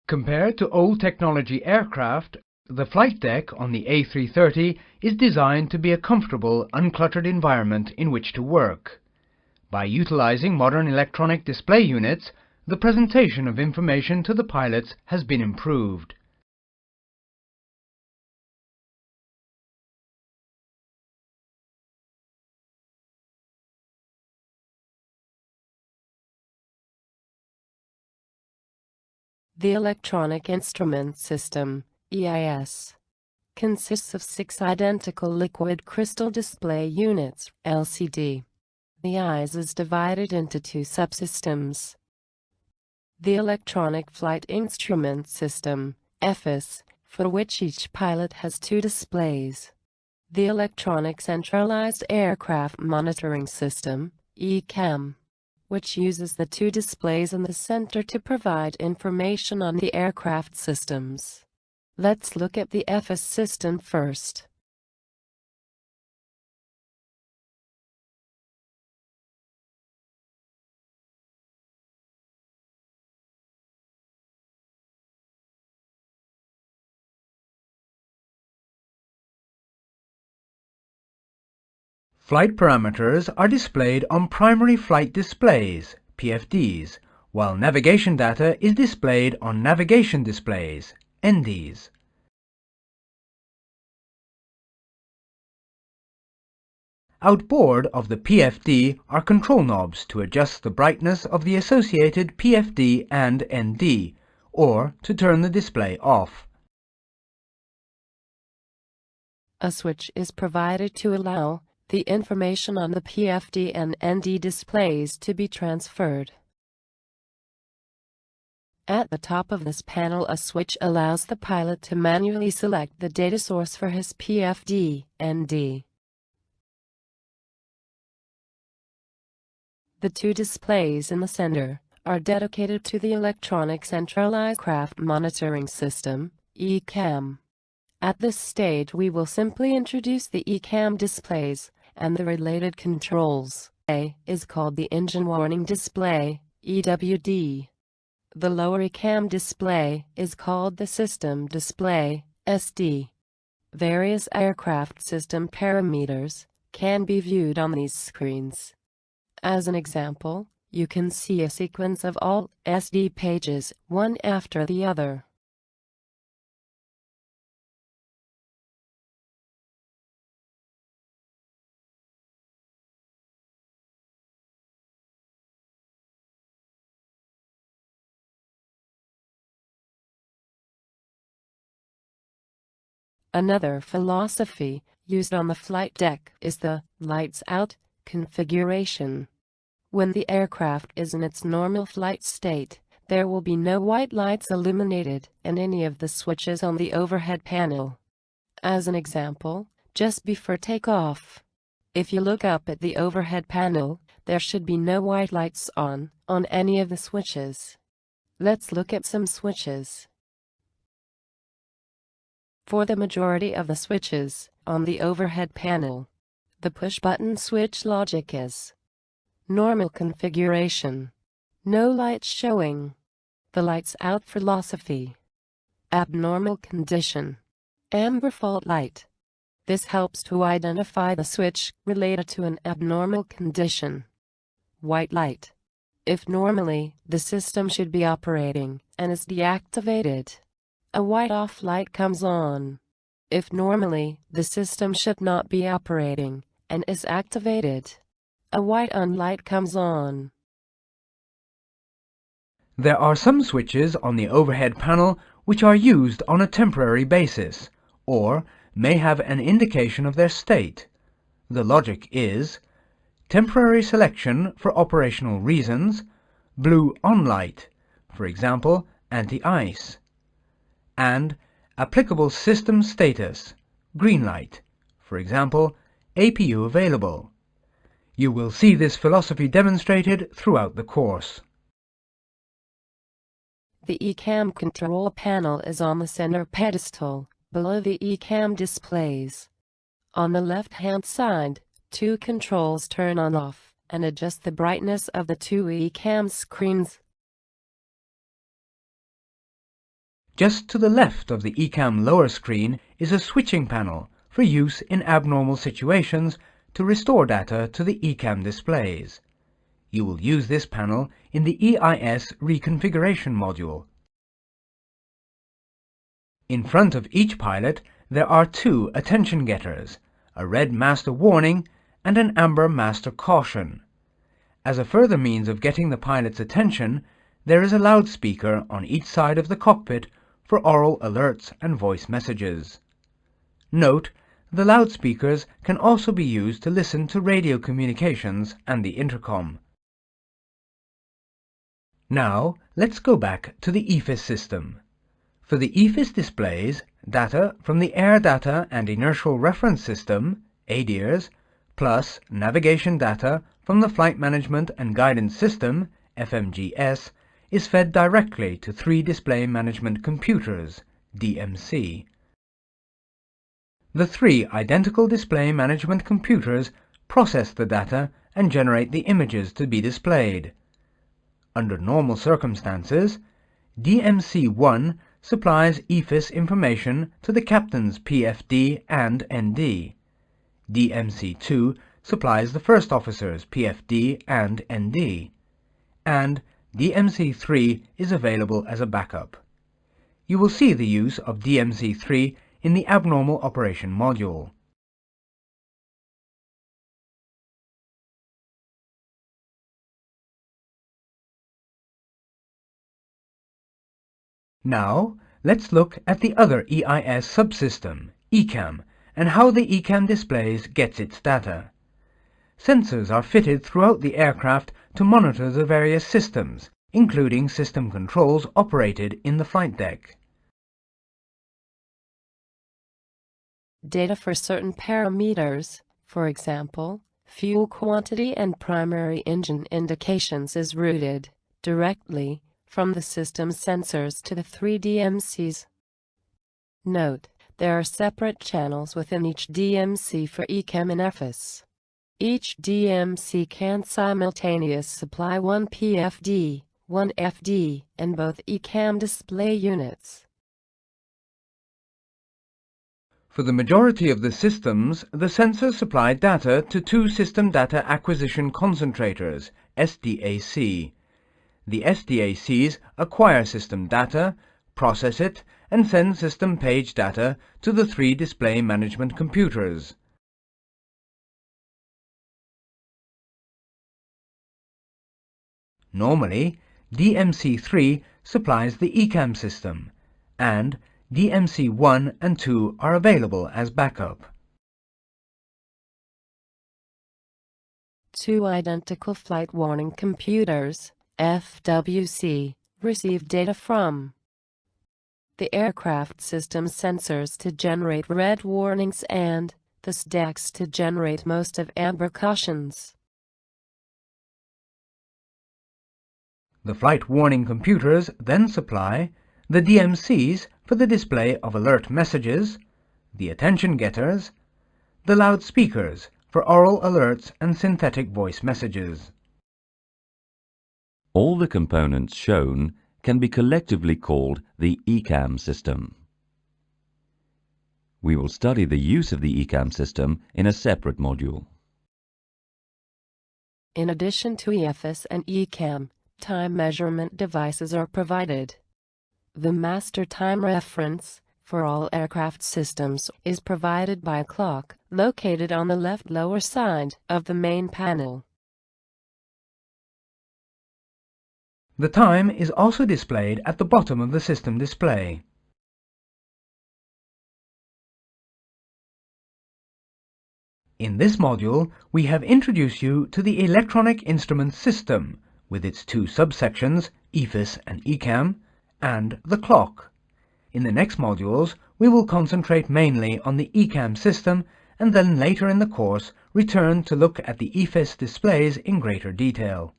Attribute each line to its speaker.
Speaker 1: Compared to old technology aircraft, the flight deck on the A330 is designed to be a comfortable, uncluttered environment in which to work. By utilizing modern electronic display units, the presentation of information to the pilots has been improved.
Speaker 2: The Electronic Instrument System, EIS, consists of 6 identical liquid crystal display units, LCD. The EIS is divided into 2 subsystems. The Electronic Flight Instrument System, EFIS, for which each pilot has 2 displays. The Electronic Centralized Aircraft Monitoring System, ECAM, which uses the 2 displays in the center to provide information on the aircraft systems. Let's look at the EFIS system first.
Speaker 1: Flight parameters are displayed on primary flight displays, PFDs, while navigation data is displayed on navigation displays, NDs. Outboard of the PFD are control knobs to adjust the brightness of the associated PFD and ND, or to turn the display off.
Speaker 2: A switch is provided to allow the information on the PFD and ND displays to be transferred. At the top of this panel, a switch allows the pilot to manually select the data source for his PFD, ND. The 2 displays in the center are dedicated to the Electronic Centralized Aircraft Monitoring System, ECAM. At this stage, we will simply introduce the ECAM displays and the related controls. A is called the Engine Warning Display, EWD. The lower ECAM display is called the System Display, SD. Various aircraft system parameters can be viewed on these screens. As an example, you can see a sequence of all SD pages, one after the other. Another philosophy used on the flight deck is the lights out configuration. When the aircraft is in its normal flight state, there will be no white lights illuminated in any of the switches on the overhead panel. As an example, just before takeoff, if you look up at the overhead panel, there should be no white lights on any of the switches. Let's look at some switches. For the majority of the switches on the overhead panel, the push-button switch logic is normal configuration, no lights showing. The lights out philosophy, abnormal condition, amber fault light. This helps to identify the switch related to an abnormal condition. White light, if normally the system should be operating and is deactivated, a white off light comes on. If normally the system should not be operating and is activated, a white on light comes on.
Speaker 1: There are some switches on the overhead panel which are used on a temporary basis, or may have an indication of their state. The logic is temporary selection for operational reasons, blue on light, for example anti-ice, and applicable system status, green light, for example APU available. You will see this philosophy demonstrated throughout the course.
Speaker 2: The ECAM control panel is on the center pedestal, below the ECAM displays. On the left-hand side, 2 controls turn on off and adjust the brightness of the 2 ECAM screens.
Speaker 1: Just to the left of the ECAM lower screen is a switching panel for use in abnormal situations to restore data to the ECAM displays. You will use this panel in the EIS reconfiguration module. In front of each pilot there are two attention getters, a red master warning and an amber master caution. As a further means of getting the pilot's attention, there is a loudspeaker on each side of the cockpit for oral alerts and voice messages. Note, the loudspeakers can also be used to listen to radio communications and the intercom. Now, let's go back to the EIS system. For the EIS displays, data from the Air Data and Inertial Reference System, ADIRS, plus navigation data from the Flight Management and Guidance System, FMGS, is fed directly to three display management computers, DMC. The three identical display management computers process the data and generate the images to be displayed. Under normal circumstances, DMC-1 supplies EIS information to the captain's PFD and ND. DMC-2 supplies the first officer's PFD and ND. And DMC-3 is available as a backup. You will see the use of DMC-3 in the Abnormal Operation module. Now, let's look at the other EIS subsystem, ECAM, and how the ECAM displays gets its data. Sensors are fitted throughout the aircraft to monitor the various systems, including system controls operated in the flight deck.
Speaker 2: Data for certain parameters, for example, fuel quantity and primary engine indications, is routed directly from the system's sensors to the three DMCs. Note, there are separate channels within each DMC for ECAM and EIS. Each DMC can simultaneously supply one PFD, one FD, and both ECAM display units.
Speaker 1: For the majority of the systems, the sensors supply data to two System Data Acquisition Concentrators, SDAC. The SDACs acquire system data, process it, and send system page data to the three display management computers. Normally, DMC-3 supplies the ECAM system, and DMC-1 and 2 are available as backup.
Speaker 2: Two identical flight warning computers, FWC, receive data from the aircraft system sensors to generate red warnings and the SDACs to generate most of amber cautions.
Speaker 1: The flight warning computers then supply the DMCs for the display of alert messages, the attention getters, the loudspeakers for oral alerts and synthetic voice messages.
Speaker 3: All the components shown can be collectively called the ECAM system. We will study the use of the ECAM system in a separate module.
Speaker 2: In addition to EIS and ECAM, time measurement devices are provided. The master time reference for all aircraft systems is provided by a clock located on the left lower side of the main panel.
Speaker 1: The time is also displayed at the bottom of the system display. In this module, we have introduced you to the Electronic Instrument System, with its two subsections, EIS and ECAM, and the clock. In the next modules, we will concentrate mainly on the ECAM system, and then later in the course return to look at the EIS displays in greater detail.